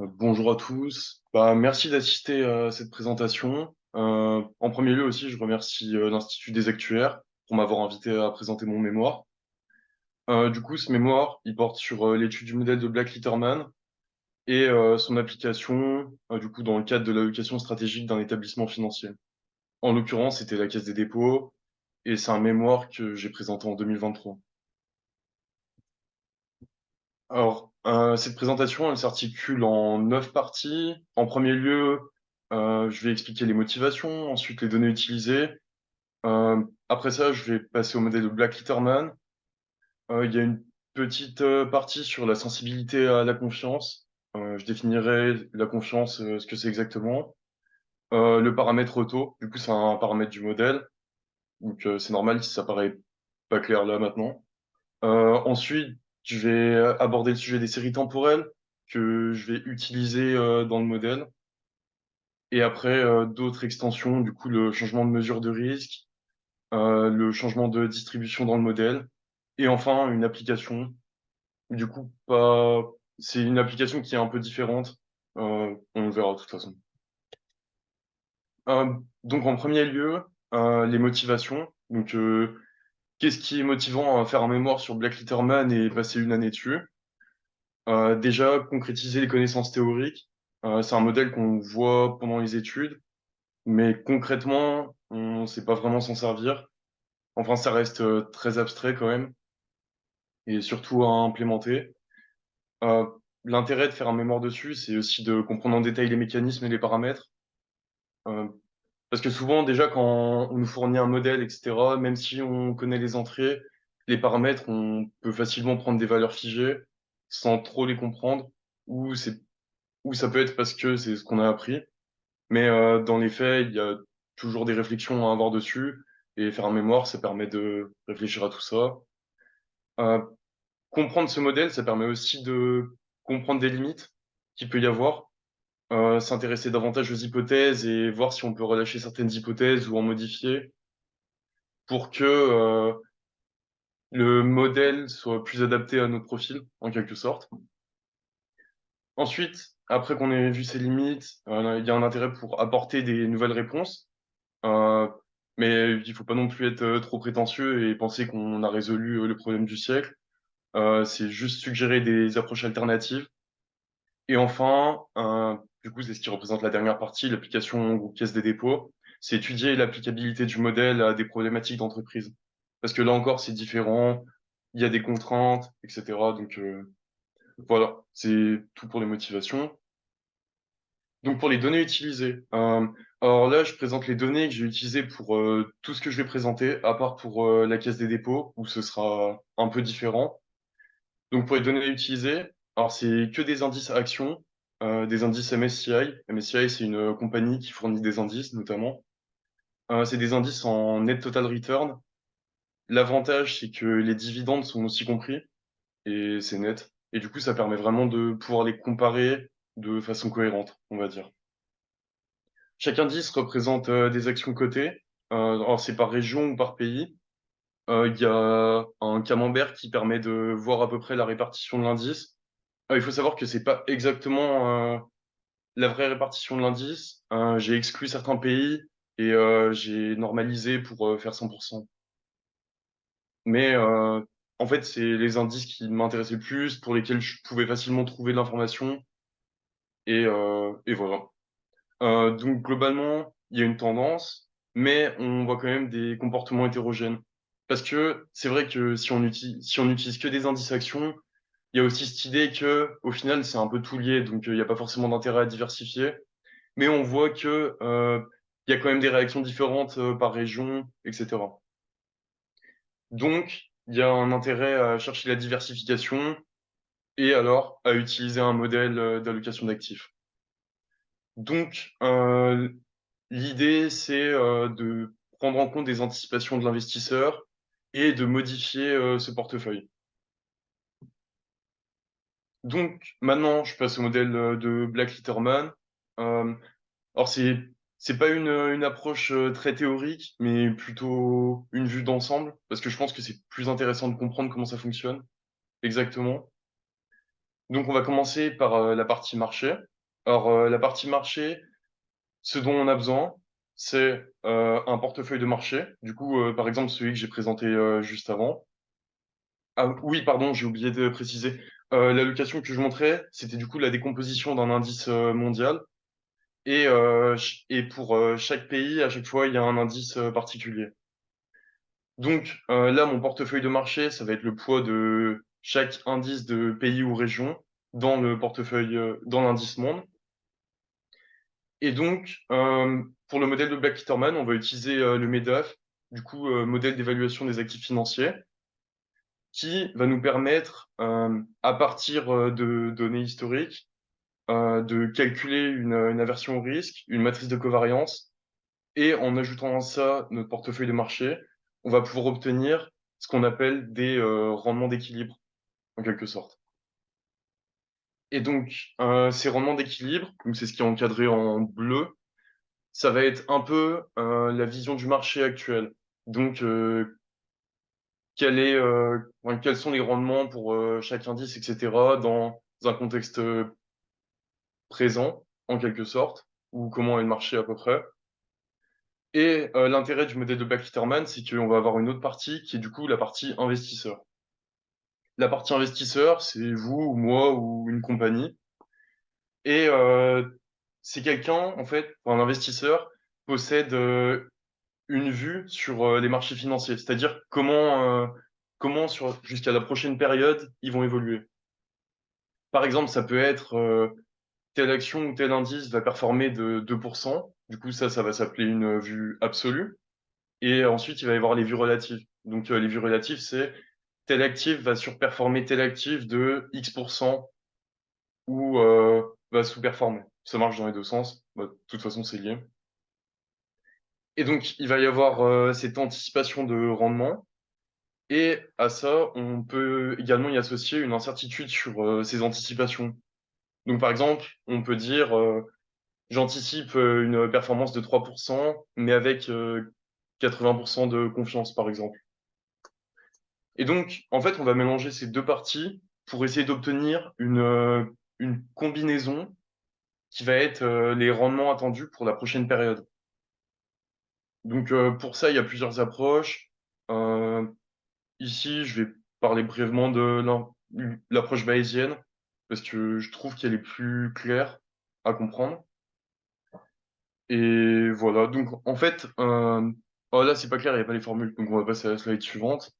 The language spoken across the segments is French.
Bonjour à tous. Merci d'assister à cette présentation. En premier lieu aussi, je remercie l'Institut des Actuaires pour m'avoir invité à présenter mon mémoire. Du coup, ce mémoire, il porte sur l'étude du modèle de Black-Litterman et son application, du coup, dans le cadre de l'allocation stratégique d'un établissement financier. En l'occurrence, c'était la Caisse des dépôts et c'est un mémoire que j'ai présenté en 2023. Alors, cette présentation, elle s'articule en 9 parties. En premier lieu, je vais expliquer les motivations, ensuite les données utilisées. Après ça, je vais passer au modèle de Black-Litterman. Il y a une petite partie sur la sensibilité à la confiance. Je définirai la confiance, ce que c'est exactement. Le paramètre auto, du coup, c'est un paramètre du modèle. Donc, c'est normal si ça paraît pas clair là maintenant. Ensuite, je vais aborder le sujet des séries temporelles que je vais utiliser dans le modèle. Et après, d'autres extensions, du coup, le changement de mesure de risque, le changement de distribution dans le modèle. Et enfin, une application. Du coup, pas... c'est une application qui est un peu différente. On le verra de toute façon. Donc, en premier lieu, les motivations. Donc, qu'est-ce qui est motivant à faire un mémoire sur Black Litterman et passer une année dessus? Déjà, concrétiser les connaissances théoriques. C'est un modèle qu'on voit pendant les études, mais concrètement, on ne sait pas vraiment s'en servir. Enfin, ça reste très abstrait quand même, et surtout à implémenter. Euh, L'intérêt de faire un mémoire dessus, c'est aussi de comprendre en détail les mécanismes et les paramètres. Euh, Parce que souvent, déjà, quand on nous fournit un modèle, etc., même si on connaît les entrées, les paramètres, on peut facilement prendre des valeurs figées sans trop les comprendre, ou c'est ou ça peut être parce que c'est ce qu'on a appris. Mais dans les faits, il y a toujours des réflexions à avoir dessus. Et faire un mémoire, ça permet de réfléchir à tout ça. Euh, Comprendre ce modèle, ça permet aussi de comprendre des limites qu'il peut y avoir. S'intéresser davantage aux hypothèses et voir si on peut relâcher certaines hypothèses ou en modifier pour que le modèle soit plus adapté à notre profil, en quelque sorte. Ensuite, après qu'on ait vu ces limites, il y a un intérêt pour apporter des nouvelles réponses. Euh, mais il faut pas non plus être trop prétentieux et penser qu'on a résolu le problème du siècle. C'est juste suggérer des approches alternatives. Et enfin, du coup, c'est ce qui représente la dernière partie, l'application au groupe Caisse des dépôts. C'est étudier l'applicabilité du modèle à des problématiques d'entreprise. Parce que là encore, c'est différent. Il y a des contraintes, etc. Donc voilà, c'est tout pour les motivations. Donc pour les données utilisées, alors là je présente les données que j'ai utilisées pour tout ce que je vais présenter, à part pour la caisse des dépôts où ce sera un peu différent. Donc pour les données utilisées, alors c'est que des indices actions, des indices MSCI. MSCI c'est une compagnie qui fournit des indices notamment. C'est des indices en net total return. L'avantage c'est que les dividendes sont aussi compris et c'est net. Et du coup ça permet vraiment de pouvoir les comparer de façon cohérente, on va dire. Chaque indice représente des actions cotées. Alors c'est par région ou par pays. Il y a un camembert qui permet de voir à peu près la répartition de l'indice. Il faut savoir que c'est pas exactement la vraie répartition de l'indice. J'ai exclu certains pays et j'ai normalisé pour faire 100%. Mais en fait, c'est les indices qui m'intéressaient le plus, pour lesquels je pouvais facilement trouver de l'information. Et voilà. Donc globalement, il y a une tendance, mais on voit quand même des comportements hétérogènes. Parce que c'est vrai que si on utilise que des indices actions, il y a aussi cette idée que au final c'est un peu tout lié, donc il n'y a pas forcément d'intérêt à diversifier. Mais on voit que il y a quand même des réactions différentes par région, etc. Donc il y a un intérêt à chercher la diversification et alors à utiliser un modèle d'allocation d'actifs. Donc, l'idée, c'est de prendre en compte des anticipations de l'investisseur et de modifier ce portefeuille. Donc, maintenant, je passe au modèle de Black Litterman. Euh, alors, c'est pas une approche très théorique, mais plutôt une vue d'ensemble, parce que je pense que c'est plus intéressant de comprendre comment ça fonctionne exactement. Donc on va commencer par la partie marché. Alors la partie marché, ce dont on a besoin, c'est un portefeuille de marché. Du coup, par exemple, celui que j'ai présenté juste avant. Ah oui, pardon, j'ai oublié de préciser. L'allocation que je montrais, c'était du coup la décomposition d'un indice mondial. Et pour chaque pays, à chaque fois, il y a un indice particulier. Donc là, mon portefeuille de marché, ça va être le poids de chaque indice de pays ou région dans le portefeuille, dans l'indice monde. Et donc, pour le modèle de Black-Kitterman, on va utiliser le MEDAF, du coup, modèle d'évaluation des actifs financiers, qui va nous permettre, à partir de données historiques, de calculer une aversion au risque, une matrice de covariance, et en ajoutant à ça notre portefeuille de marché, on va pouvoir obtenir ce qu'on appelle des rendements d'équilibre, en quelque sorte. Et donc, ces rendements d'équilibre, donc c'est ce qui est encadré en bleu, ça va être un peu la vision du marché actuel. Donc, quels sont les rendements pour chaque indice, etc., dans un contexte présent, en quelque sorte, ou comment est le marché à peu près. Et l'intérêt du modèle de Black-Litterman, c'est qu'on va avoir une autre partie qui est du coup la partie investisseur. La partie investisseur, c'est vous ou moi ou une compagnie. Et c'est quelqu'un, en fait, un investisseur, possède une vue sur les marchés financiers, c'est-à-dire comment jusqu'à la prochaine période, ils vont évoluer. Par exemple, ça peut être telle action ou tel indice va performer de 2%. Du coup, ça va s'appeler une vue absolue. Et ensuite, il va y avoir les vues relatives. Donc, les vues relatives, c'est tel actif va surperformer tel actif de X% ou va sous-performer. Ça marche dans les deux sens. Bah, de toute façon, c'est lié. Et donc, il va y avoir cette anticipation de rendement. Et à ça, on peut également y associer une incertitude sur ces anticipations. Donc, par exemple, on peut dire, j'anticipe une performance de 3%, mais avec 80% de confiance, par exemple. Et donc, en fait, on va mélanger ces deux parties pour essayer d'obtenir une combinaison qui va être les rendements attendus pour la prochaine période. Donc, pour ça, il y a plusieurs approches. Euh, Ici, je vais parler brièvement de l'approche bayésienne, parce que je trouve qu'elle est plus claire à comprendre. Et voilà, donc en fait, oh là, c'est pas clair, il n'y a pas les formules, donc on va passer à la slide suivante.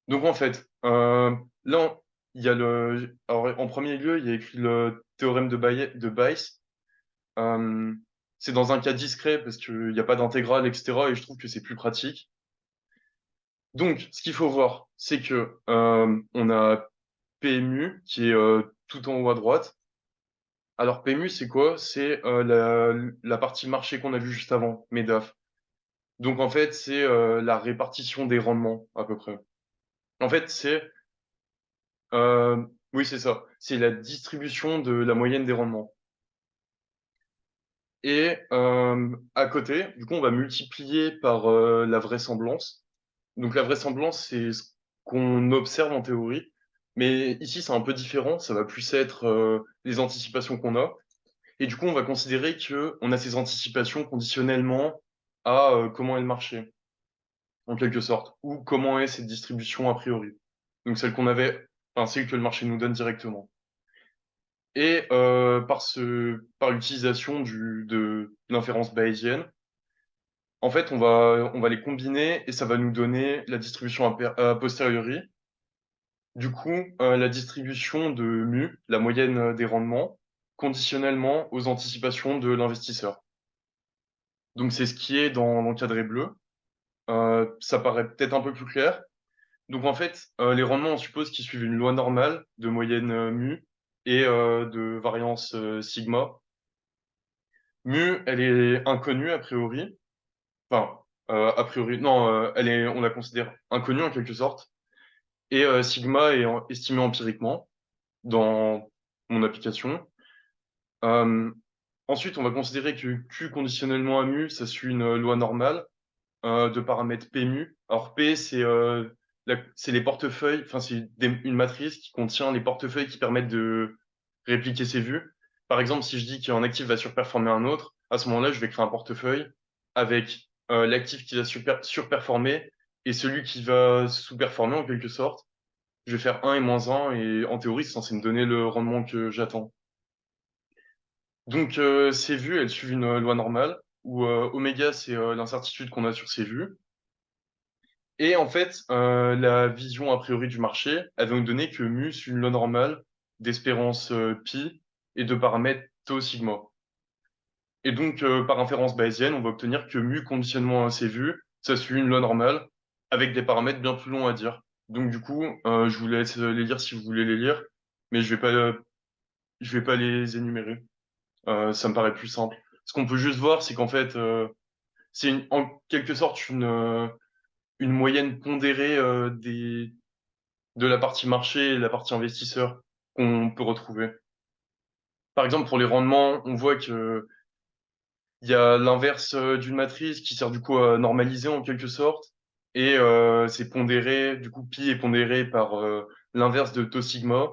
Donc en fait, là, il y a alors, en premier lieu, il y a écrit le théorème de Bayes. Euh, c'est dans un cas discret parce qu'il n'y a pas d'intégrale, etc. Et je trouve que c'est plus pratique. Donc, ce qu'il faut voir, c'est que on a PMU qui est tout en haut à droite. Alors PMU, c'est quoi? C'est la partie marché qu'on a vu juste avant, MEDAF. Donc en fait, c'est la répartition des rendements à peu près. En fait, euh, oui, c'est ça. C'est la distribution de la moyenne des rendements. Et à côté, du coup, on va multiplier par la vraisemblance. Donc la vraisemblance, c'est ce qu'on observe en théorie. Mais ici, c'est un peu différent. Ça va plus être les anticipations qu'on a. Et du coup, on va considérer que on a ces anticipations conditionnellement à comment est le marché, en quelque sorte, ou comment est cette distribution a priori. Donc celle qu'on avait, enfin celle que le marché nous donne directement. Et par l'utilisation de l'inférence bayésienne, en fait, on va les combiner et ça va nous donner la distribution a posteriori. Du coup, la distribution de mu, la moyenne des rendements, conditionnellement aux anticipations de l'investisseur. Donc c'est ce qui est dans l'encadré bleu. Ça paraît peut-être un peu plus clair. Donc en fait, les rendements, on suppose qu'ils suivent une loi normale de moyenne mu et de variance sigma. Mu, elle est inconnue a priori. Enfin, a priori, non, on la considère inconnue en quelque sorte. Et sigma est estimé empiriquement dans mon application. Euh, Ensuite, on va considérer que Q conditionnellement à mu, ça suit une loi normale de paramètres P mu. Alors P, c'est c'est les portefeuilles, enfin, une matrice qui contient les portefeuilles qui permettent de répliquer ces vues. Par exemple, si je dis qu'un actif va surperformer un autre, à ce moment-là, je vais créer un portefeuille avec l'actif qui va surperformer et celui qui va sous-performer en quelque sorte. Je vais faire un et moins un et en théorie, c'est censé me donner le rendement que j'attends. Donc, ces vues, elles suivent une loi normale où oméga, c'est l'incertitude qu'on a sur ces vues. Et en fait, la vision a priori du marché, elle va nous donner que mu, c'est une loi normale d'espérance pi et de paramètres tau sigma. Et donc, par inférence bayésienne, on va obtenir que mu conditionnement à ces vues, ça suit une loi normale avec des paramètres bien plus longs à dire. Donc, du coup, je vous laisse les lire si vous voulez les lire, mais je vais pas les énumérer. Ça me paraît plus simple. Ce qu'on peut juste voir, c'est qu'en fait, c'est en quelque sorte une moyenne pondérée de la partie marché et la partie investisseur qu'on peut retrouver. Par exemple, pour les rendements, on voit que il y a l'inverse d'une matrice qui sert du coup à normaliser en quelque sorte, et c'est pondéré, du coup pi est pondéré par l'inverse de tau sigma,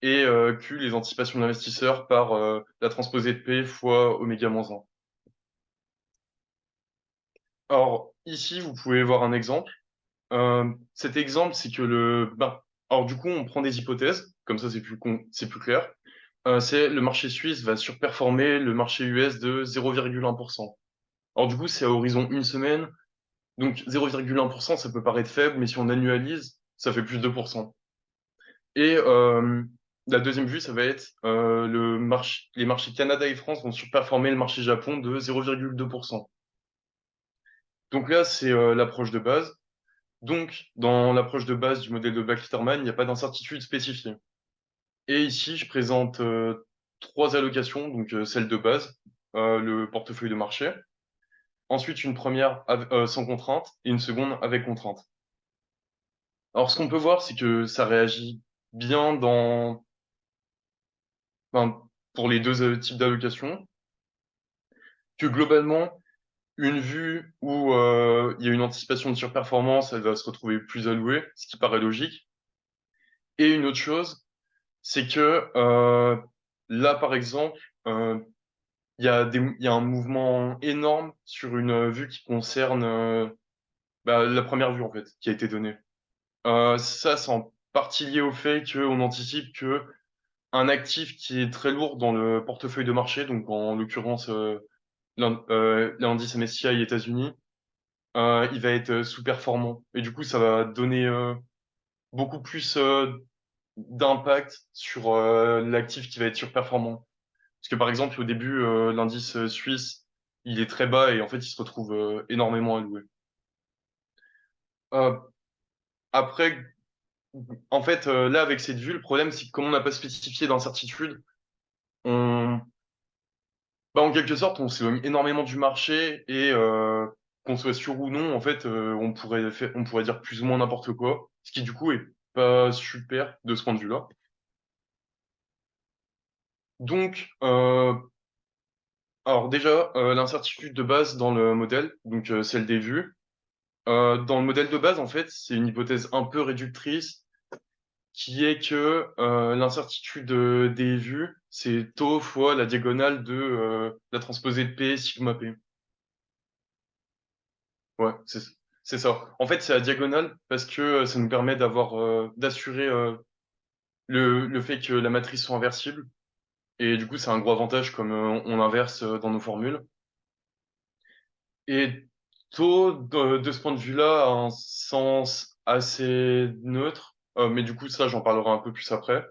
et Q, les anticipations de l'investisseur, par la transposée de P fois oméga moins 1. Alors ici, vous pouvez voir un exemple. Cet exemple, c'est que alors du coup, on prend des hypothèses, comme ça c'est plus clair. C'est le marché suisse va surperformer le marché US de 0,1%. Alors du coup, c'est à horizon une semaine, donc 0,1%, ça peut paraître faible, mais si on annualise, ça fait plus de 2%. Et la deuxième vue, ça va être les marchés Canada et France vont surperformer le marché Japon de 0,2%. Donc là, c'est l'approche de base. Donc, dans l'approche de base du modèle de Black-Litterman, il n'y a pas d'incertitude spécifiée. Et ici, je présente trois allocations, donc celle de base, le portefeuille de marché. Ensuite, une première sans contrainte et une seconde avec contrainte. Alors, ce qu'on peut voir, c'est que ça réagit bien enfin, pour les deux types d'allocations, que globalement, une vue où il y a une anticipation de surperformance, elle va se retrouver plus allouée, ce qui paraît logique. Et une autre chose, c'est que là, par exemple, il y a un mouvement énorme sur une vue qui concerne la première vue, en fait, qui a été donnée. Ça, c'est en partie lié au fait qu'on anticipe que un actif qui est très lourd dans le portefeuille de marché, donc en l'occurrence l'indice MSCI États-Unis, il va être sous-performant. Et du coup, ça va donner beaucoup plus d'impact sur l'actif qui va être surperformant. Parce que par exemple, au début, l'indice suisse, il est très bas et en fait, il se retrouve énormément alloué. Euh, après, en fait, là, avec cette vue, le problème, c'est que comme on n'a pas spécifié d'incertitude, on, en quelque sorte, on s'éloigne énormément du marché et qu'on soit sûr ou non, en fait, on pourrait dire plus ou moins n'importe quoi, ce qui du coup est pas super de ce point de vue-là. Donc, alors déjà, l'incertitude de base dans le modèle, donc celle des vues. Dans le modèle de base, en fait, c'est une hypothèse un peu réductrice qui est que l'incertitude des vues, c'est tau fois la diagonale de la transposée de P sigma P. Ouais, c'est ça. En fait, c'est la diagonale parce que ça nous permet d'assurer le fait que la matrice soit inversible. Et du coup, c'est un gros avantage comme on inverse dans nos formules. Et taux, de ce point de vue-là, a un sens assez neutre. Mais du coup, ça, j'en parlerai un peu plus après.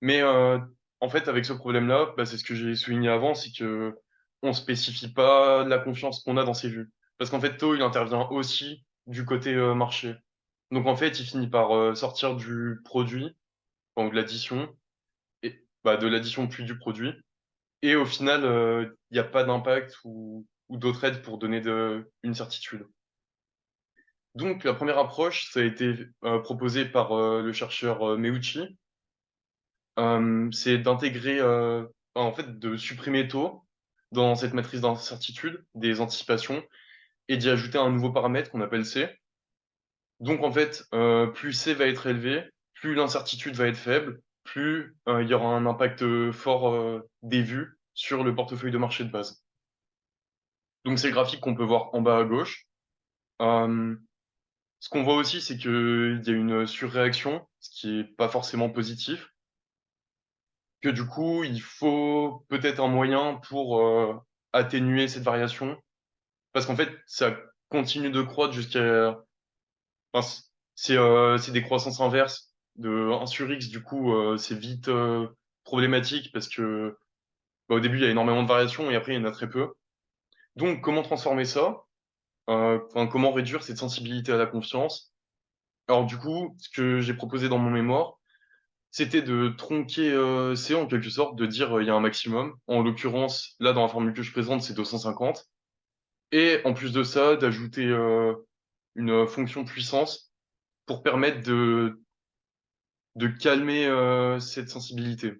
Mais en fait, avec ce problème-là, c'est ce que j'ai souligné avant, c'est que on spécifie pas la confiance qu'on a dans ces vues. Parce qu'en fait, taux, il intervient aussi du côté marché. Donc en fait, il finit par sortir du produit, enfin, ou de l'addition, et de l'addition puis du produit. Et au final, il n'y a pas d'impact ou d'autres aides pour donner une certitude. Donc la première approche, ça a été proposé par le chercheur Meucci. C'est d'intégrer, en fait, de supprimer taux dans cette matrice d'incertitude des anticipations et d'y ajouter un nouveau paramètre qu'on appelle C. Donc en fait, plus C va être élevé, plus l'incertitude va être faible, plus il y aura un impact fort des vues sur le portefeuille de marché de base. Donc c'est le graphique qu'on peut voir en bas à gauche. Euh, Ce qu'on voit aussi, c'est qu'il y a une surréaction, ce qui est pas forcément positif, que du coup, il faut peut-être un moyen pour atténuer cette variation, parce qu'en fait, ça continue de croître jusqu'à... Enfin, c'est des croissances inverses de 1 sur X, du coup, c'est vite problématique, parce que bah, au début, il y a énormément de variations, et après, il y en a très peu. Donc, comment transformer ça? Enfin, comment réduire cette sensibilité à la confiance? Alors du coup, ce que j'ai proposé dans mon mémoire, c'était de tronquer C en quelque sorte, de dire il y a un maximum. En l'occurrence, là dans la formule que je présente, c'est 250. Et en plus de ça, d'ajouter une fonction puissance pour permettre de calmer cette sensibilité.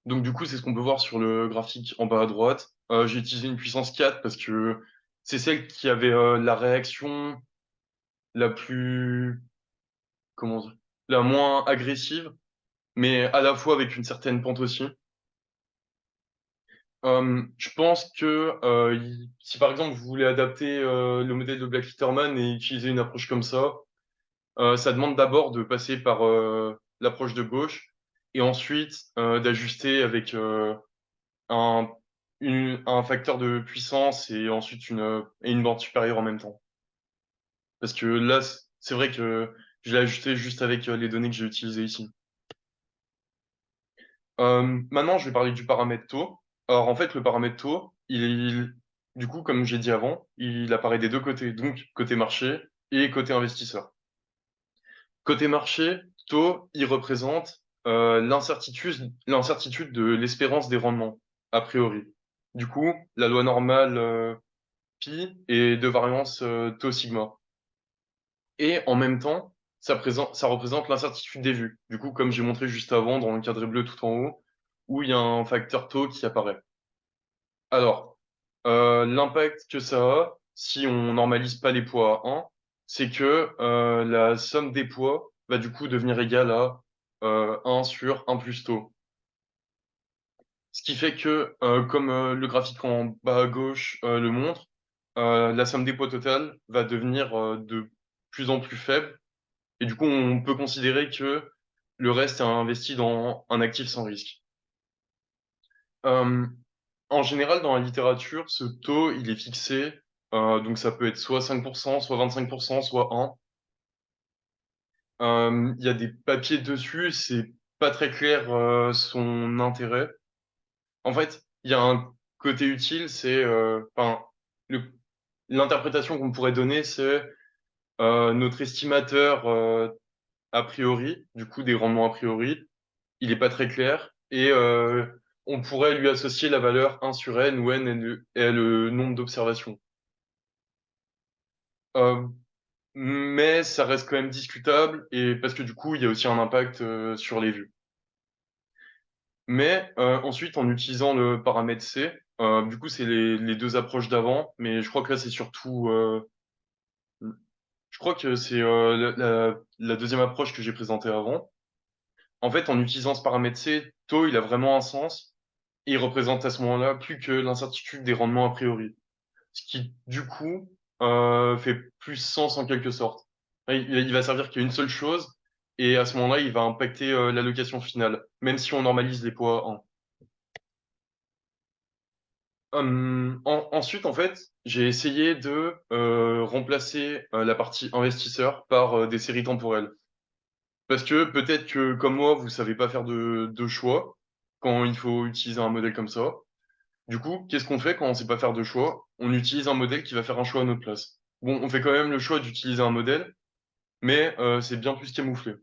Donc du coup, c'est ce qu'on peut voir sur le graphique en bas à droite. J'ai utilisé une puissance 4 parce que c'est celle qui avait la réaction la plus, comment dire, la moins agressive, mais à la fois avec une certaine pente aussi. Je pense que si par exemple vous voulez adapter le modèle de Black Litterman et utiliser une approche comme ça demande d'abord de passer par l'approche de gauche et ensuite d'ajuster avec un, un facteur de puissance et ensuite et une bande supérieure en même temps. Parce que là, c'est vrai que je l'ai ajusté juste avec les données que j'ai utilisées ici. Maintenant, je vais parler du paramètre taux. Alors, en fait, le paramètre taux, du coup, comme j'ai dit avant, il apparaît des deux côtés, donc côté marché et côté investisseur. Côté marché, taux, il représente l'incertitude de l'espérance des rendements, a priori. Du coup, la loi normale pi est de variance taux sigma. Et en même temps, ça représente l'incertitude des vues. Du coup, comme j'ai montré juste avant dans le cadre bleu tout en haut, où il y a un facteur taux qui apparaît. Alors, l'impact que ça a, si on normalise pas les poids à 1, c'est que la somme des poids va du coup devenir égale à 1 sur 1 plus taux. Ce qui fait que, comme le graphique en bas à gauche le montre, la somme des poids totale va devenir de plus en plus faible. Et du coup, on peut considérer que le reste est investi dans un actif sans risque. Euh, En général, dans la littérature, ce taux, il est fixé, donc ça peut être soit 5%, soit 25%, soit 1. Il y a des papiers dessus, c'est pas très clair son intérêt. En fait, il y a un côté utile, c'est, enfin, le- l'interprétation qu'on pourrait donner, c'est notre estimateur a priori, du coup des rendements a priori, il est pas très clair et on pourrait lui associer la valeur 1 sur n où n est le nombre d'observations. Euh, mais ça reste quand même discutable et parce que du coup, il y a aussi un impact sur les vues. Mais ensuite, en utilisant le paramètre C, du coup, c'est les deux approches d'avant, mais je crois que là, c'est surtout, je crois que c'est la deuxième approche que j'ai présentée avant. En fait, en utilisant ce paramètre C, taux, il a vraiment un sens et il représente à ce moment-là plus que l'incertitude des rendements a priori. Ce qui, du coup, fait plus sens en quelque sorte. Il va servir qu'à une seule chose, et à ce moment-là, il va impacter l'allocation finale, même si on normalise les poids 1. Ensuite, en fait, j'ai essayé de remplacer la partie investisseur par des séries temporelles. Parce que peut-être que, comme moi, vous savez pas faire de choix quand il faut utiliser un modèle comme ça. Du coup, qu'est-ce qu'on fait quand on sait pas faire de choix? On utilise un modèle qui va faire un choix à notre place. Bon, on fait quand même le choix d'utiliser un modèle, mais c'est bien plus camouflé.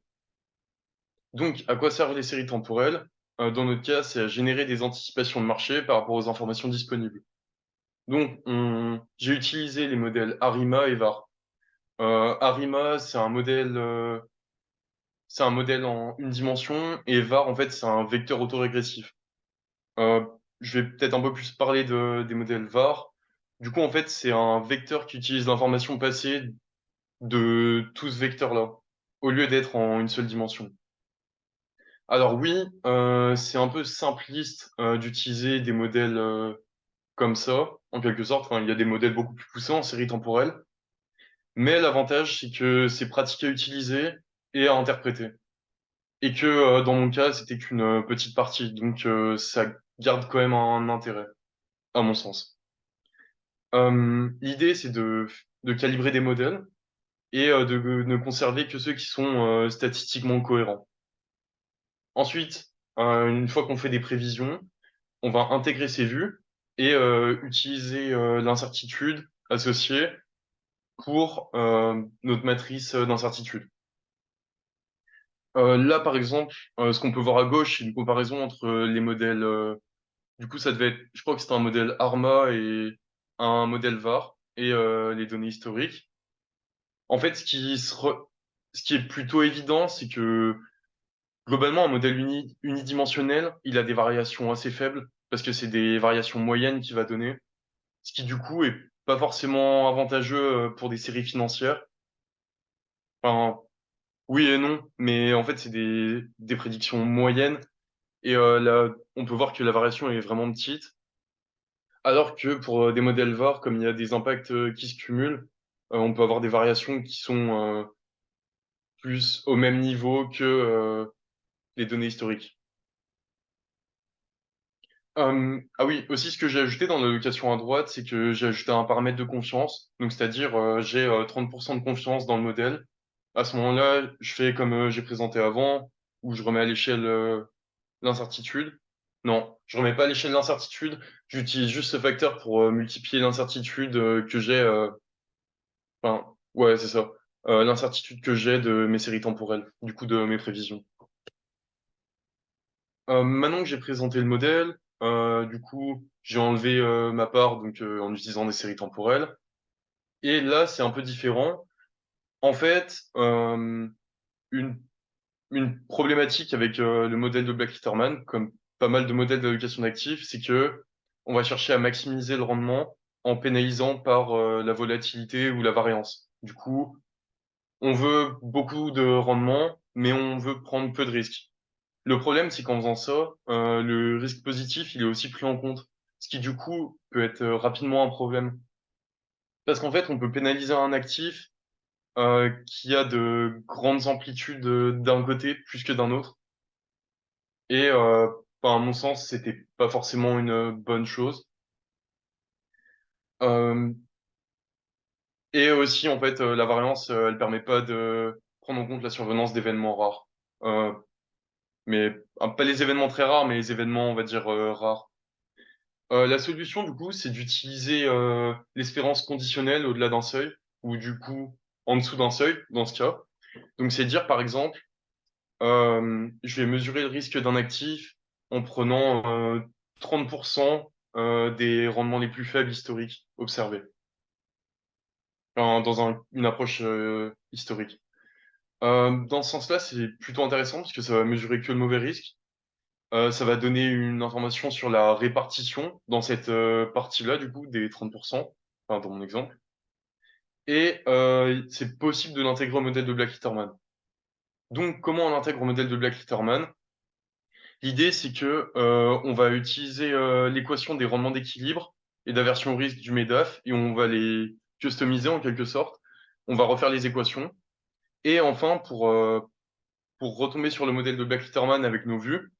Donc, à quoi servent les séries temporelles? Dans notre cas, c'est à générer des anticipations de marché par rapport aux informations disponibles. Donc, j'ai utilisé les modèles ARIMA et VAR. ARIMA, c'est un modèle en une dimension, et VAR, en fait, c'est un vecteur autorégressif. Euh, je vais peut-être un peu plus parler des modèles VAR. Du coup, en fait, c'est un vecteur qui utilise l'information passée de tout ce vecteur-là, au lieu d'être en une seule dimension. Alors oui, c'est un peu simpliste d'utiliser des modèles comme ça, en quelque sorte. Enfin, il y a des modèles beaucoup plus poussés en série temporelle, mais l'avantage, c'est que c'est pratique à utiliser et à interpréter. Et que dans mon cas, c'était qu'une petite partie, donc ça garde quand même un intérêt, à mon sens. L'idée, c'est de calibrer des modèles et de ne conserver que ceux qui sont statistiquement cohérents. Ensuite, une fois qu'on fait des prévisions, on va intégrer ces vues et utiliser l'incertitude associée pour notre matrice d'incertitude. Là, par exemple, ce qu'on peut voir à gauche, c'est une comparaison entre les modèles. Du coup, ça devait être, je crois que c'était un modèle ARMA et un modèle VAR et les données historiques. En fait, ce qui est plutôt évident, c'est que globalement, un modèle unidimensionnel, il a des variations assez faibles parce que c'est des variations moyennes qu'il va donner, ce qui du coup est pas forcément avantageux pour des séries financières. Enfin, oui et non, mais en fait, c'est des prédictions moyennes et là, on peut voir que la variation est vraiment petite. Alors que pour des modèles VAR, comme il y a des impacts qui se cumulent, on peut avoir des variations qui sont plus au même niveau que les données historiques. Ah oui, aussi ce que j'ai ajouté dans l'allocation à droite, c'est que j'ai ajouté un paramètre de confiance. Donc c'est-à-dire j'ai 30% de confiance dans le modèle. À ce moment-là, je fais comme j'ai présenté avant, où je remets à l'échelle l'incertitude. Non, je remets pas à l'échelle l'incertitude. J'utilise juste ce facteur pour multiplier l'incertitude que j'ai. Enfin, ouais, c'est ça. L'incertitude que j'ai de mes séries temporelles, du coup de mes prévisions. Maintenant que j'ai présenté le modèle, du coup, j'ai enlevé ma part donc en utilisant des séries temporelles. Et là, c'est un peu différent. En fait, une, une problématique avec le modèle de Black-Litterman, comme pas mal de modèles d'allocation d'actifs, c'est que on va chercher à maximiser le rendement en pénalisant par la volatilité ou la variance. Du coup, on veut beaucoup de rendement, mais on veut prendre peu de risques. Le problème, c'est qu'en faisant ça, le risque positif, il est aussi pris en compte, ce qui du coup peut être rapidement un problème. Parce qu'en fait, on peut pénaliser un actif qui a de grandes amplitudes d'un côté plus que d'un autre. Et à mon sens, c'était pas forcément une bonne chose. Euh, et aussi, en fait, la variance, elle permet pas de prendre en compte la survenance d'événements rares. Euh, mais pas les événements très rares, mais les événements, on va dire, rares. La solution, du coup, c'est d'utiliser l'espérance conditionnelle au-delà d'un seuil, ou du coup, en dessous d'un seuil, dans ce cas. Donc, c'est dire, par exemple, je vais mesurer le risque d'un actif en prenant 30% des rendements les plus faibles historiques observés, enfin, dans une approche historique. Dans ce sens-là, c'est plutôt intéressant parce que ça va mesurer que le mauvais risque. Ça va donner une information sur la répartition dans cette partie-là, du coup, des 30%, enfin, dans mon exemple. Et c'est possible de l'intégrer au modèle de Black-Litterman. Donc, comment on l'intègre au modèle de Black-Litterman? L'idée, c'est que on va utiliser l'équation des rendements d'équilibre et d'aversion au risque du MEDAF et on va les customiser en quelque sorte. On va refaire les équations. Et enfin, pour retomber sur le modèle de Black-Litterman avec nos vues,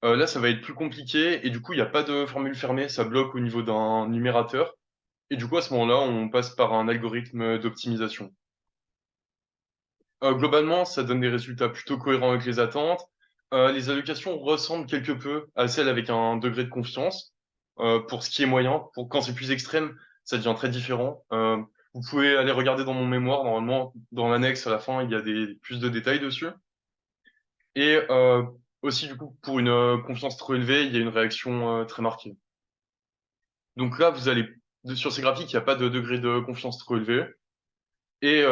là, ça va être plus compliqué et du coup, il n'y a pas de formule fermée, ça bloque au niveau d'un numérateur. Et du coup, à ce moment-là, on passe par un algorithme d'optimisation. Globalement, ça donne des résultats plutôt cohérents avec les attentes. Les allocations ressemblent quelque peu à celles avec un degré de confiance. Pour ce qui est moyen, pour quand c'est plus extrême, ça devient très différent. Vous pouvez aller regarder dans mon mémoire. Normalement, dans l'annexe à la fin, il y a plus de détails dessus. Et aussi, du coup, pour une confiance trop élevée, il y a une réaction très marquée. Donc là, sur ces graphiques, il n'y a pas de degré de confiance trop élevé. Et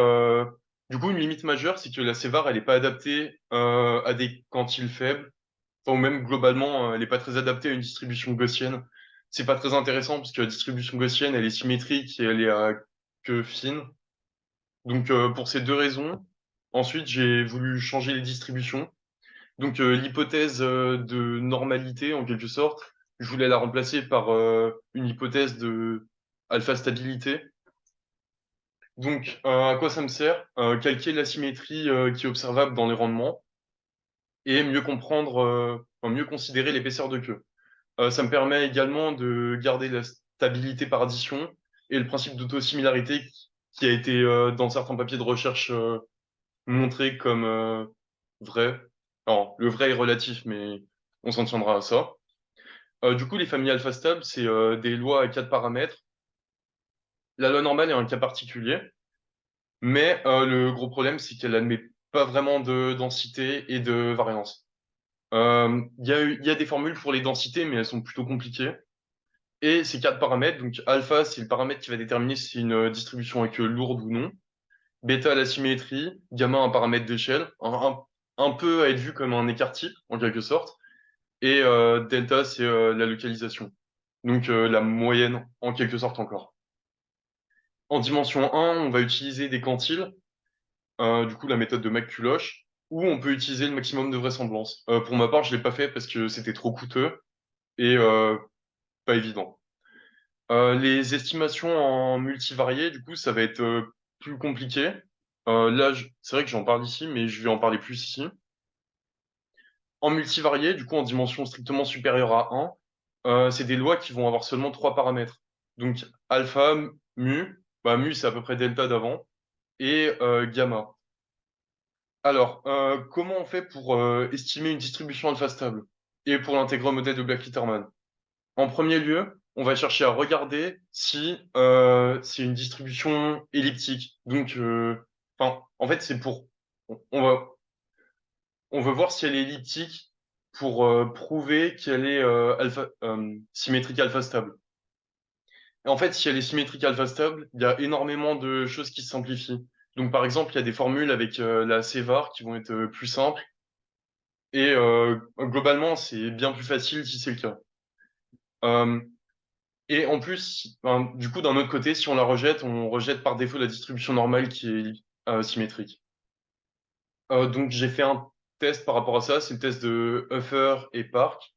du coup, une limite majeure, c'est que la sévar, elle n'est pas adaptée à des quantiles faibles. Enfin, ou même globalement, elle n'est pas très adaptée à une distribution gaussienne. C'est pas très intéressant parce que la distribution gaussienne, elle est symétrique et elle est à queue fine. Donc pour ces deux raisons, ensuite j'ai voulu changer les distributions. Donc l'hypothèse de normalité, en quelque sorte, je voulais la remplacer par une hypothèse de alpha stabilité. Donc à quoi ça me sert? Calquer la symétrie qui est observable dans les rendements et mieux comprendre, enfin, mieux considérer l'épaisseur de queue. Ça me permet également de garder la stabilité par addition et le principe d'autosimilarité qui a été dans certains papiers de recherche montré comme vrai. Alors, le vrai est relatif, mais on s'en tiendra à ça. Du coup, les familles alpha stables, c'est des lois à quatre paramètres. La loi normale est un cas particulier, mais le gros problème, c'est qu'elle admet pas vraiment de densité et de variance. Il y a des formules pour les densités, mais elles sont plutôt compliquées. Et ces quatre paramètres, donc alpha, c'est le paramètre qui va déterminer si une distribution est que lourde ou non. Bêta, la symétrie. Gamma, un paramètre d'échelle. Un peu à être vu comme un écart-type, en quelque sorte. Et delta, c'est la localisation. Donc la moyenne, en quelque sorte encore. En dimension 1, on va utiliser des quantiles, du coup la méthode de McCulloch, ou on peut utiliser le maximum de vraisemblance. Pour ma part, je l'ai pas fait parce que c'était trop coûteux et pas évident. Les estimations en multivarié, du coup, ça va être plus compliqué. Là, c'est vrai que j'en parle ici, mais je vais en parler plus ici. En multivarié, du coup, en dimension strictement supérieure à 1, c'est des lois qui vont avoir seulement trois paramètres. Donc, alpha, mu, bah, mu, c'est à peu près delta d'avant, et gamma. Alors, comment on fait pour estimer une distribution alpha stable et pour l'intégrer au modèle de Black-Litterman? En premier lieu, on va chercher à regarder si c'est une distribution elliptique. Donc, enfin, en fait, c'est pour, on va, on veut voir si elle est elliptique pour prouver qu'elle est symétrique alpha stable. Et en fait, si elle est symétrique alpha stable, il y a énormément de choses qui se simplifient. Donc, par exemple, il y a des formules avec la CVAR qui vont être plus simples. Et globalement, c'est bien plus facile si c'est le cas. Euh, Et en plus, ben, du coup, d'un autre côté, si on rejette par défaut la distribution normale qui est symétrique. Donc, j'ai fait un test par rapport à ça, c'est le test de Huffer et Park.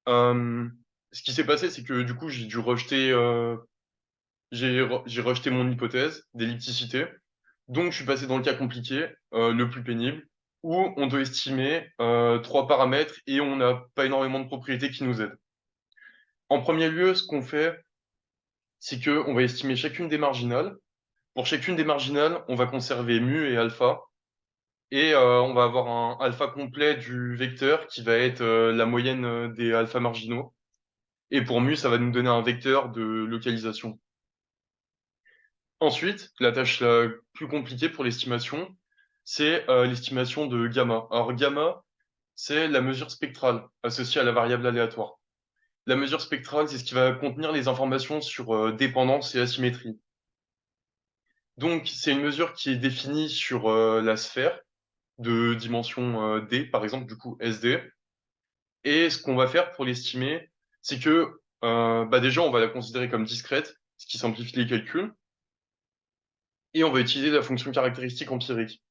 Euh, Ce qui s'est passé, c'est que du coup, j'ai dû rejeter, j'ai rejeté mon hypothèse d'ellipticité. Donc, je suis passé dans le cas compliqué, le plus pénible, où on doit estimer trois paramètres et on n'a pas énormément de propriétés qui nous aident. En premier lieu, ce qu'on fait, c'est que on va estimer chacune des marginales. Pour chacune des marginales, on va conserver mu et alpha. Et on va avoir un alpha complet du vecteur qui va être la moyenne des alpha marginaux. Et pour mu, ça va nous donner un vecteur de localisation. Ensuite, la tâche la plus compliquée pour l'estimation, c'est l'estimation de gamma. Alors gamma, c'est la mesure spectrale associée à la variable aléatoire. La mesure spectrale, c'est ce qui va contenir les informations sur dépendance et asymétrie. Donc, c'est une mesure qui est définie sur la sphère de dimension D, par exemple, du coup SD. Et ce qu'on va faire pour l'estimer, c'est que bah déjà, on va la considérer comme discrète, ce qui simplifie les calculs, et on va utiliser la fonction caractéristique empirique.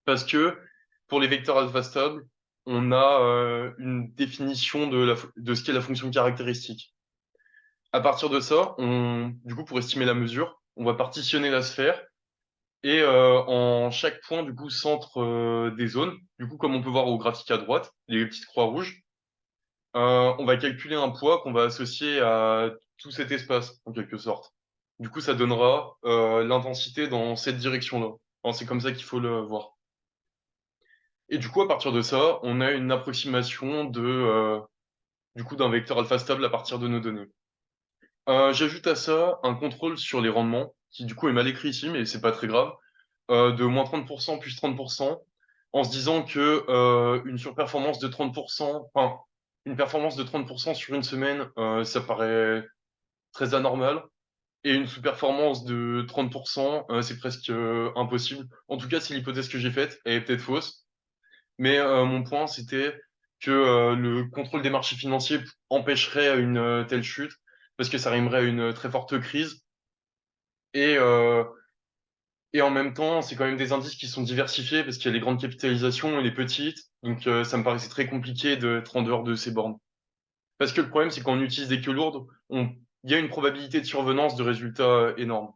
Parce que pour les vecteurs alpha stables, on a une définition de ce qu'est la fonction caractéristique. À partir de ça, du coup, pour estimer la mesure, on va partitionner la sphère et en chaque point, du coup, centre des zones, du coup, comme on peut voir au graphique à droite, les petites croix rouges, on va calculer un poids qu'on va associer à tout cet espace, en quelque sorte. Du coup, ça donnera l'intensité dans cette direction-là. Enfin, c'est comme ça qu'il faut le voir. Et du coup, à partir de ça, on a une approximation du coup, d'un vecteur alpha stable à partir de nos données. J'ajoute à ça un contrôle sur les rendements, qui du coup est mal écrit ici, mais c'est pas très grave, de moins 30% plus 30%, en se disant que une surperformance de 30%, enfin, une performance de 30% sur une semaine, ça paraît très anormal, et une sous-performance de 30%, c'est presque impossible. En tout cas, c'est l'hypothèse que j'ai faite, elle est peut-être fausse, mais mon point, c'était que le contrôle des marchés financiers empêcherait une telle chute, parce que ça rimerait à une très forte crise, et Et en même temps, c'est quand même des indices qui sont diversifiés parce qu'il y a les grandes capitalisations et les petites. Donc, ça me paraissait très compliqué d'être en dehors de ces bornes. Parce que le problème, c'est quand on utilise des queues lourdes, il y a une probabilité de survenance de résultats énormes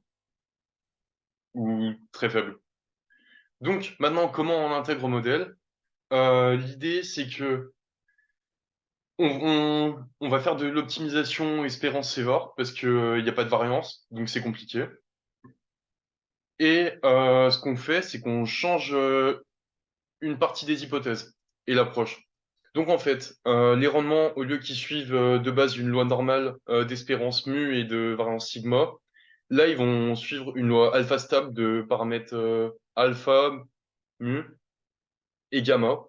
ou très faibles. Donc, maintenant, comment on intègre au modèle? L'idée, c'est que on va faire de l'optimisation espérance-sévère parce que, il n'y a pas de variance, donc c'est compliqué. Et ce qu'on fait, c'est qu'on change une partie des hypothèses et l'approche. Donc en fait, les rendements, au lieu qu'ils suivent de base une loi normale d'espérance mu et de variance sigma, là, ils vont suivre une loi alpha stable de paramètres alpha, mu et gamma.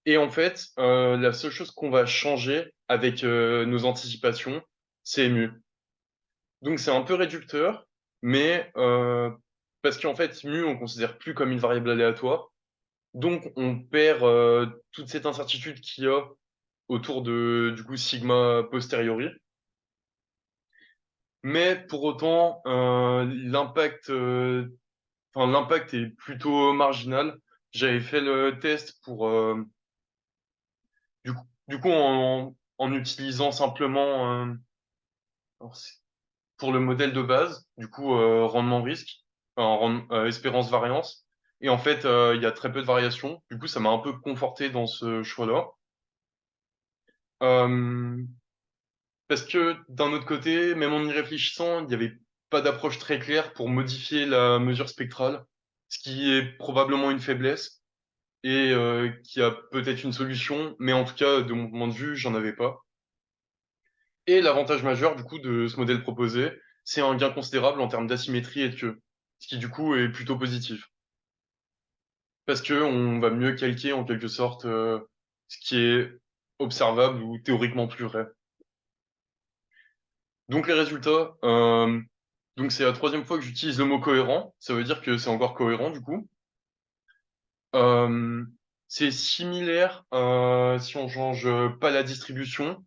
Et en fait, la seule chose qu'on va changer avec nos anticipations, c'est mu. Donc c'est un peu réducteur, mais parce qu'en fait, mu, on considère plus comme une variable aléatoire. Donc on perd toute cette incertitude qu'il y a autour de du coup sigma posteriori. Mais pour autant, l'impact est plutôt marginal. J'avais fait le test pour du coup en utilisant simplement alors, pour le modèle de base, du coup rendement risque, espérance variance. Et en fait, il y a très peu de variations. Du coup, ça m'a un peu conforté dans ce choix-là. Euh, Parce que d'un autre côté, même en y réfléchissant, il n'y avait pas d'approche très claire pour modifier la mesure spectrale, ce qui est probablement une faiblesse et qui a peut-être une solution, mais en tout cas, de mon point de vue, j'en avais pas. Et l'avantage majeur du coup de ce modèle proposé, c'est un gain considérable en termes d'asymétrie et de queue, ce qui du coup est plutôt positif, parce que on va mieux calquer en quelque sorte ce qui est observable ou théoriquement plus vrai. Donc les résultats, donc c'est la troisième fois que j'utilise le mot cohérent. Ça veut dire que c'est encore cohérent du coup. Euh, c'est similaire si on change pas la distribution,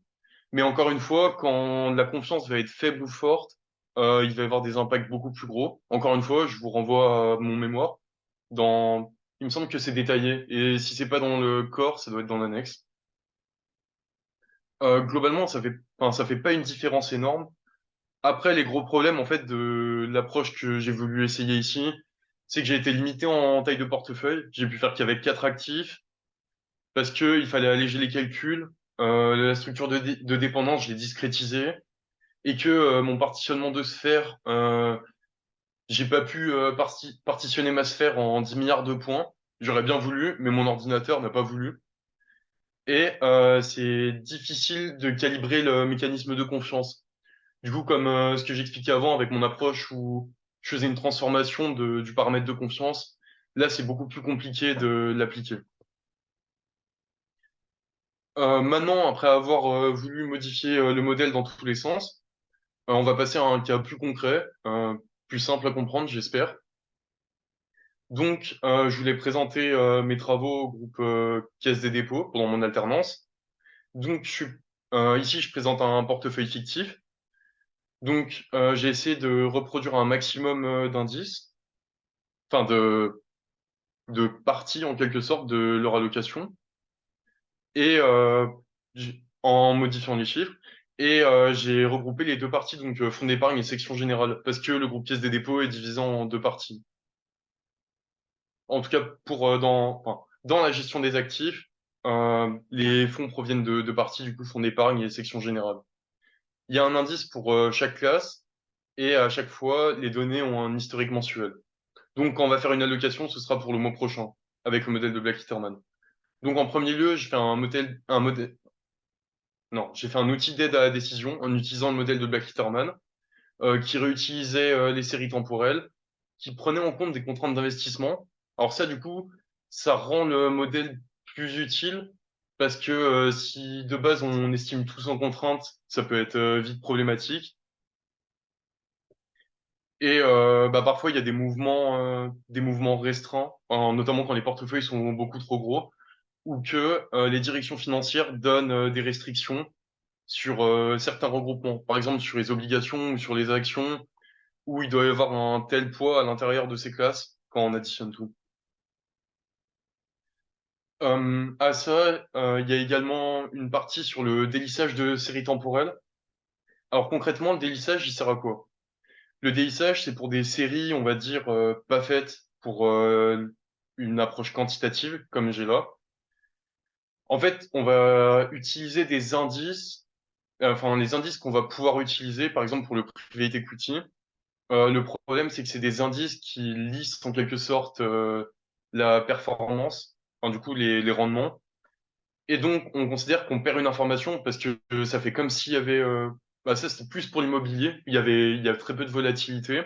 mais encore une fois, quand la confiance va être faible ou forte, il va y avoir des impacts beaucoup plus gros. Encore une fois, je vous renvoie à mon mémoire. Il me semble que c'est détaillé, et si c'est pas dans le corps, ça doit être dans l'annexe. Globalement, ça fait pas une différence énorme. Après, les gros problèmes en fait de l'approche que j'ai voulu essayer ici, c'est que j'ai été limité en taille de portefeuille. J'ai pu faire qu'avec 4 actifs parce que il fallait alléger les calculs. La structure de dépendance, je l'ai discrétisée et que mon partitionnement de sphères, j'ai pas pu partitionner ma sphère en 10 milliards de points. J'aurais bien voulu, mais mon ordinateur n'a pas voulu. Et c'est difficile de calibrer le mécanisme de confiance. Du coup, comme ce que j'expliquais avant avec mon approche où je faisais une transformation du paramètre de confiance, là, c'est beaucoup plus compliqué de l'appliquer. Maintenant, après avoir voulu modifier le modèle dans tous les sens, on va passer à un cas plus concret, plus simple à comprendre, j'espère. Donc, je voulais présenter mes travaux au groupe Caisse des dépôts pendant mon alternance. Donc, ici, je présente un portefeuille fictif. Donc, j'ai essayé de reproduire un maximum d'indices, enfin de partie en quelque sorte de leur allocation et en modifiant les chiffres. Et j'ai regroupé les deux parties, donc fonds d'épargne et section générale, parce que le groupe pièce des dépôts est divisé en deux parties. En tout cas, dans la gestion des actifs, les fonds proviennent de deux parties, du coup, fonds d'épargne et section générale. Il y a un indice pour chaque classe et à chaque fois, les données ont un historique mensuel. Donc, quand on va faire une allocation, ce sera pour le mois prochain, avec le modèle de Black-Litterman. Donc en premier lieu, je fais non, j'ai fait un outil d'aide à la décision en utilisant le modèle de Black-Litterman qui réutilisait les séries temporelles, qui prenait en compte des contraintes d'investissement. Alors ça, du coup, ça rend le modèle plus utile parce que si de base on estime tout sans contrainte, ça peut être vite problématique. Et bah, parfois, il y a des mouvements restreints, notamment quand les portefeuilles sont beaucoup trop gros, ou que les directions financières donnent des restrictions sur certains regroupements. Par exemple, sur les obligations ou sur les actions, où il doit y avoir un tel poids à l'intérieur de ces classes. quand on additionne tout. À ça, il y a également une partie sur le délissage de séries temporelles. Alors concrètement, le délissage, il sert à quoi? Le délissage, c'est pour des séries, on va dire, pas faites pour une approche quantitative, comme j'ai là. En fait, on va utiliser des indices, enfin les indices qu'on va pouvoir utiliser, par exemple pour le private equity. Le problème, c'est que c'est des indices qui lissent en quelque sorte la performance, enfin du coup les rendements. Et donc, on considère qu'on perd une information parce que ça fait comme s'il y avait, bah ça c'était plus pour l'immobilier, il y a très peu de volatilité,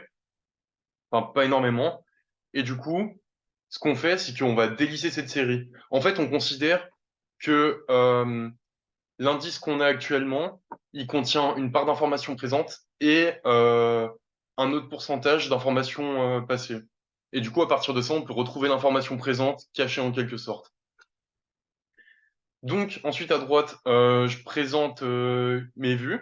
enfin pas énormément. Et du coup, ce qu'on fait, c'est qu'on va délisser cette série. En fait, on considère que l'indice qu'on a actuellement, il contient une part d'informations présentes et un autre pourcentage d'informations passées. Et du coup, à partir de ça, on peut retrouver l'information présente cachée en quelque sorte. Donc, ensuite, à droite, je présente mes vues,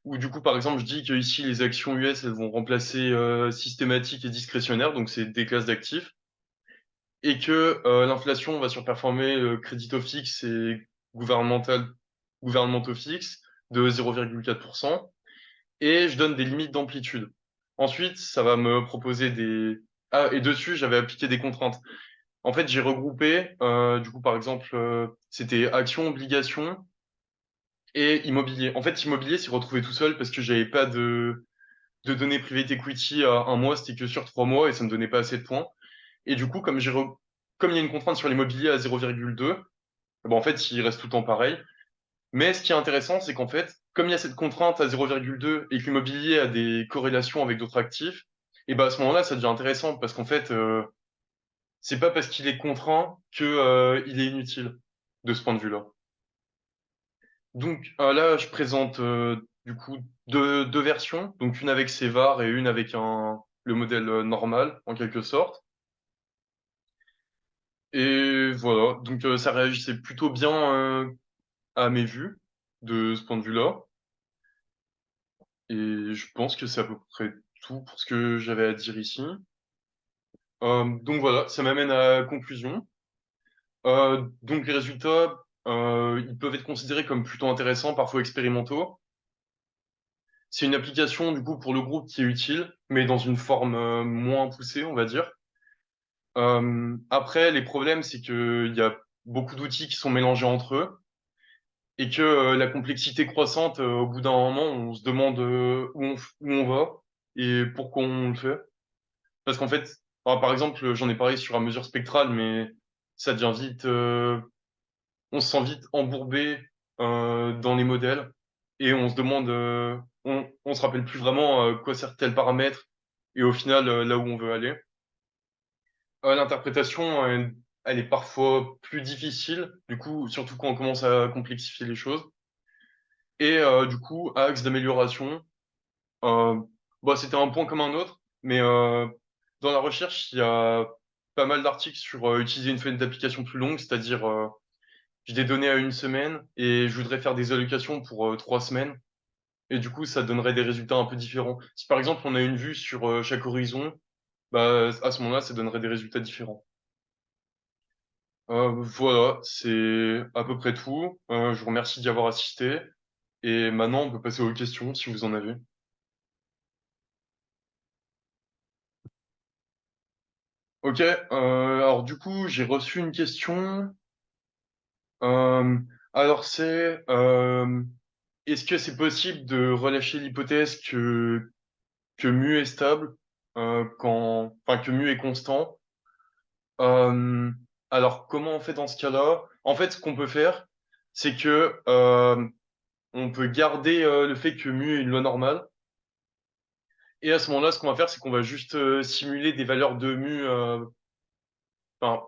où du coup, par exemple, je dis que ici, les actions US, elles vont remplacer systématique et discrétionnaire, donc c'est des classes d'actifs, et que l'inflation va surperformer le crédit fixe et gouvernemental, gouvernementaux fixes de 0,4%, et je donne des limites d'amplitude. Ensuite, ça va me proposer des... Ah, et dessus, j'avais appliqué des contraintes. En fait, j'ai regroupé, du coup, par exemple, c'était actions, obligations et immobilier. En fait, immobilier s'est retrouvé tout seul parce que j'avais pas de données private equity à un mois, c'était que sur 3 mois et ça me donnait pas assez de points. Et du coup, comme il y a une contrainte sur l'immobilier à 0,2, bon, en fait, il reste tout le temps pareil. Mais ce qui est intéressant, c'est qu'en fait, comme il y a cette contrainte à 0,2 et que l'immobilier a des corrélations avec d'autres actifs, et ben à ce moment-là, ça devient intéressant parce qu'en fait, c'est pas parce qu'il est contraint que il est inutile de ce point de vue-là. Donc là, je présente du coup deux versions, donc une avec ses VAR et une avec le modèle normal en quelque sorte. Et voilà, donc ça réagissait plutôt bien à mes vues de ce point de vue-là. Et je pense que c'est à peu près tout pour ce que j'avais à dire ici. Donc voilà, ça m'amène à la conclusion. Donc les résultats, ils peuvent être considérés comme plutôt intéressants, parfois expérimentaux. C'est une application du coup pour le groupe qui est utile, mais dans une forme moins poussée, on va dire. Après, les problèmes, c'est qu'il y a beaucoup d'outils qui sont mélangés entre eux et que la complexité croissante, au bout d'un moment, on se demande où on va et pourquoi on le fait. Parce qu'en fait, enfin, par exemple, j'en ai parlé sur la mesure spectrale, mais ça devient vite, on se sent vite embourbé dans les modèles et on se demande, on se rappelle plus vraiment quoi sert tel paramètre et au final là où on veut aller. L'interprétation, elle est parfois plus difficile, du coup, surtout quand on commence à complexifier les choses. Et du coup, axe d'amélioration, euh, bah, c'était un point comme un autre, mais dans la recherche, il y a pas mal d'articles sur utiliser une fenêtre d'application plus longue, c'est-à-dire j'ai des données à une semaine et je voudrais faire des allocations pour 3 semaines. Et du coup, ça donnerait des résultats un peu différents. Si par exemple on a une vue sur chaque horizon, bah, à ce moment-là, ça donnerait des résultats différents. Voilà, c'est à peu près tout. Je vous remercie d'y avoir assisté. Et maintenant, on peut passer aux questions si vous en avez. Ok, alors du coup, j'ai reçu une question. Euh, alors c'est, est-ce que c'est possible de relâcher l'hypothèse que mu est stable enfin que mu est constant? Euh, alors comment on fait dans ce cas-là? En fait, ce qu'on peut faire, c'est que on peut garder le fait que mu est une loi normale. Et à ce moment-là, ce qu'on va faire, c'est qu'on va juste simuler des valeurs de mu. Enfin,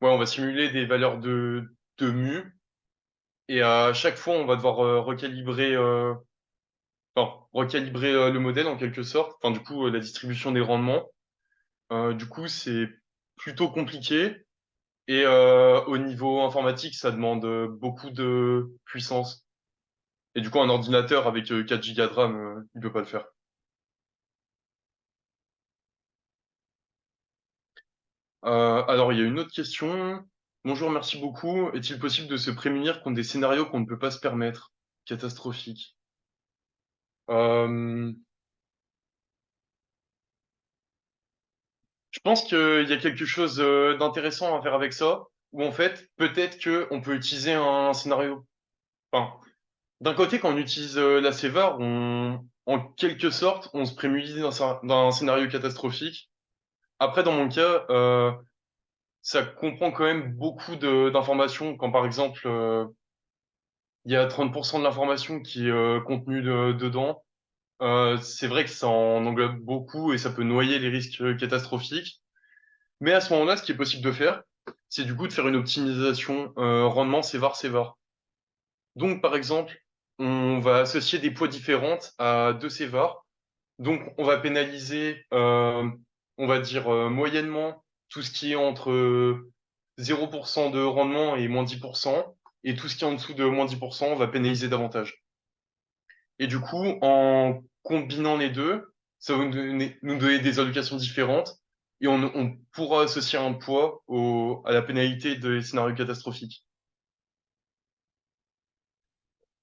ouais, on va simuler des valeurs de mu. Et à chaque fois, on va devoir recalibrer le modèle en quelque sorte. Enfin, du coup, la distribution des rendements. Du coup, c'est plutôt compliqué. Et au niveau informatique, ça demande beaucoup de puissance. Et du coup, un ordinateur avec 4 Go de RAM, il peut pas le faire. Alors, il y a une autre question. Bonjour, merci beaucoup. Est-il possible de se prémunir contre des scénarios qu'on ne peut pas se permettre? Catastrophiques. Euh, je pense qu'il y a quelque chose d'intéressant à faire avec ça, où en fait, peut-être que on peut utiliser un scénario. Enfin, d'un côté, quand on utilise la sévère, en quelque sorte, on se prémunit d'un scénario catastrophique. Après, dans mon cas, ça comprend quand même beaucoup d'informations, quand par exemple, il y a 30% de l'information qui est contenue dedans. C'est vrai que ça en englobe beaucoup et ça peut noyer les risques catastrophiques. Mais à ce moment-là, ce qui est possible de faire, c'est du coup de faire une optimisation rendement sévar-sévar. Donc, par exemple, on va associer des poids différentes à deux sévars. Donc, on va pénaliser, on va dire moyennement, tout ce qui est entre 0% de rendement et moins 10%. Et tout ce qui est en dessous de moins 10%, on va pénaliser davantage. Et du coup, en combinant les deux, ça va nous donner des allocations différentes et on pourra associer un poids à la pénalité des scénarios catastrophiques.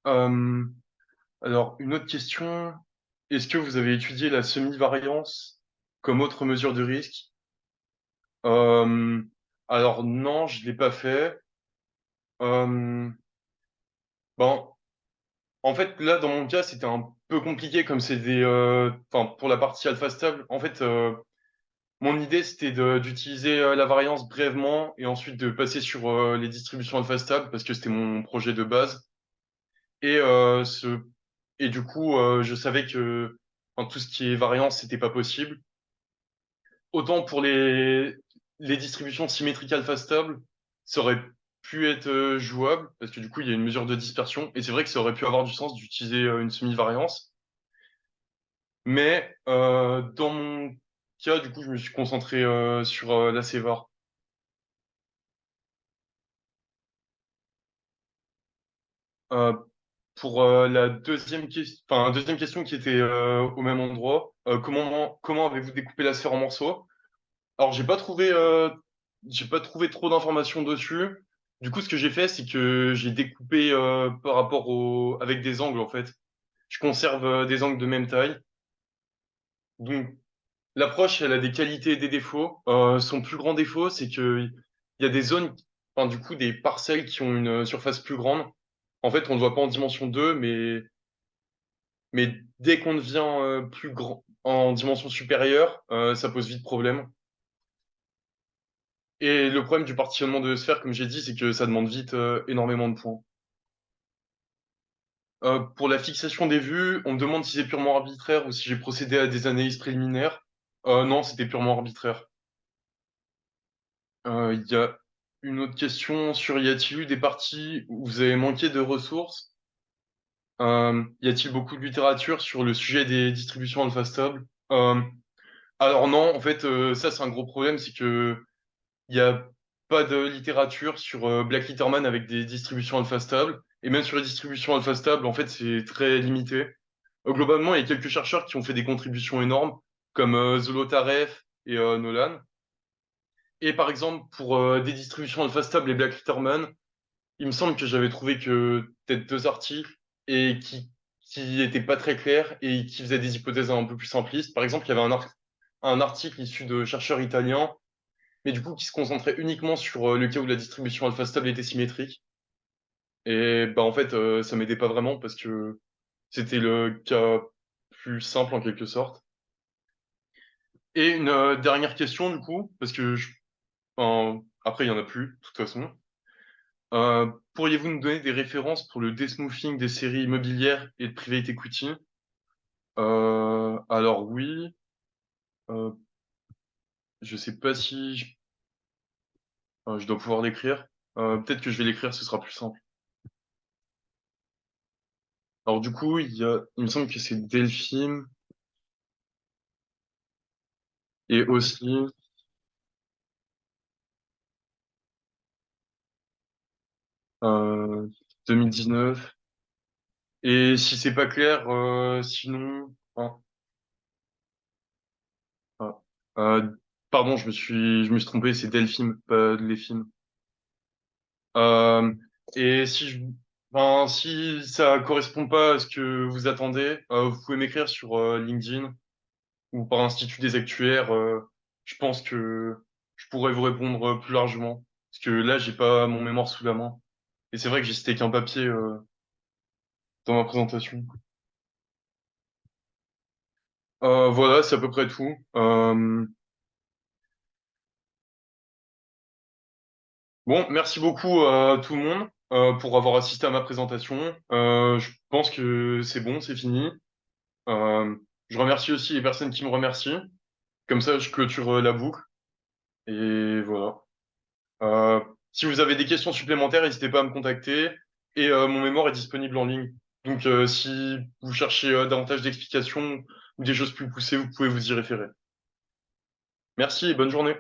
Euh, alors, une autre question. Est-ce que vous avez étudié la semi-variance comme autre mesure de risque? Euh, alors, non, je l'ai pas fait. Euh, bon, en fait, là, dans mon cas, c'était un peu compliqué comme c'est enfin, pour la partie alpha stable. En fait, mon idée, c'était d'utiliser la variance brièvement et ensuite de passer sur les distributions alpha stable parce que c'était mon projet de base. Et, et du coup, je savais que enfin, tout ce qui est variance, c'était pas possible. Autant pour les distributions symétriques alpha stable, ça aurait pu être jouable parce que du coup, il y a une mesure de dispersion. Et c'est vrai que ça aurait pu avoir du sens d'utiliser une semi-variance. Mais dans mon cas, du coup, je me suis concentré sur la sévar. Euh, pour la deuxième question qui était au même endroit, comment avez-vous découpé la sphère en morceaux? Alors, j'ai pas trouvé trop d'informations dessus. Du coup, ce que j'ai fait, c'est que j'ai découpé par rapport avec des angles en fait. Je conserve des angles de même taille. Donc, l'approche, elle a des qualités et des défauts. Son plus grand défaut, c'est que il y a des zones, enfin, du coup, des parcelles qui ont une surface plus grande. En fait, on ne voit pas en dimension 2, mais dès qu'on devient plus grand, en dimension supérieure, ça pose vite problème. Et le problème du partitionnement de sphère, comme j'ai dit, c'est que ça demande vite énormément de points. Pour la fixation des vues, on me demande si c'est purement arbitraire ou si j'ai procédé à des analyses préliminaires. Non, c'était purement arbitraire. Il y a une autre question sur y a-t-il eu des parties où vous avez manqué de ressources? Y a-t-il beaucoup de littérature sur le sujet des distributions alpha stable? Alors non, en fait, ça c'est un gros problème, c'est que il n'y a pas de littérature sur Black Litterman avec des distributions alpha stables. Et même sur les distributions alpha stables, en fait, c'est très limité. Globalement, il y a quelques chercheurs qui ont fait des contributions énormes, comme Zolotarev et Nolan. Et par exemple, pour des distributions alpha stables et Black Litterman, il me semble que j'avais trouvé que peut-être deux articles et qui étaient pas très clairs et qui faisaient des hypothèses un peu plus simplistes. Par exemple, il y avait un article issu de chercheurs italiens mais du coup qui se concentrait uniquement sur le cas où la distribution alpha stable était symétrique. Et bah en fait, ça m'aidait pas vraiment parce que c'était le cas plus simple en quelque sorte. Et une dernière question du coup, parce que enfin, après il y en a plus de toute façon. Pourriez-vous nous donner des références pour le desmoothing des séries immobilières et de private equity? Alors oui, euh, je sais pas si je dois pouvoir l'écrire. Peut-être que je vais l'écrire, ce sera plus simple. Alors du coup, il me semble que c'est Delphine et aussi 2019. Et si c'est pas clair, sinon, ah, ah, Pardon, je me suis trompé, c'est Delphine, pas Delphine. Euh, et enfin, si ça correspond pas à ce que vous attendez, vous pouvez m'écrire sur LinkedIn ou par Institut des Actuaires. Je pense que je pourrais vous répondre plus largement. Parce que là, j'ai pas mon mémoire sous la main. Et c'est vrai que j'ai cité qu'un papier dans ma présentation. Voilà, c'est à peu près tout. Bon, merci beaucoup à tout le monde pour avoir assisté à ma présentation. Je pense que c'est bon, c'est fini. Euh, je remercie aussi les personnes qui me remercient. Comme ça, je clôture la boucle. Et voilà. Euh, Si vous avez des questions supplémentaires, n'hésitez pas à me contacter. Et mon mémoire est disponible en ligne. Donc, si vous cherchez davantage d'explications ou des choses plus poussées, vous pouvez vous y référer. Merci et bonne journée.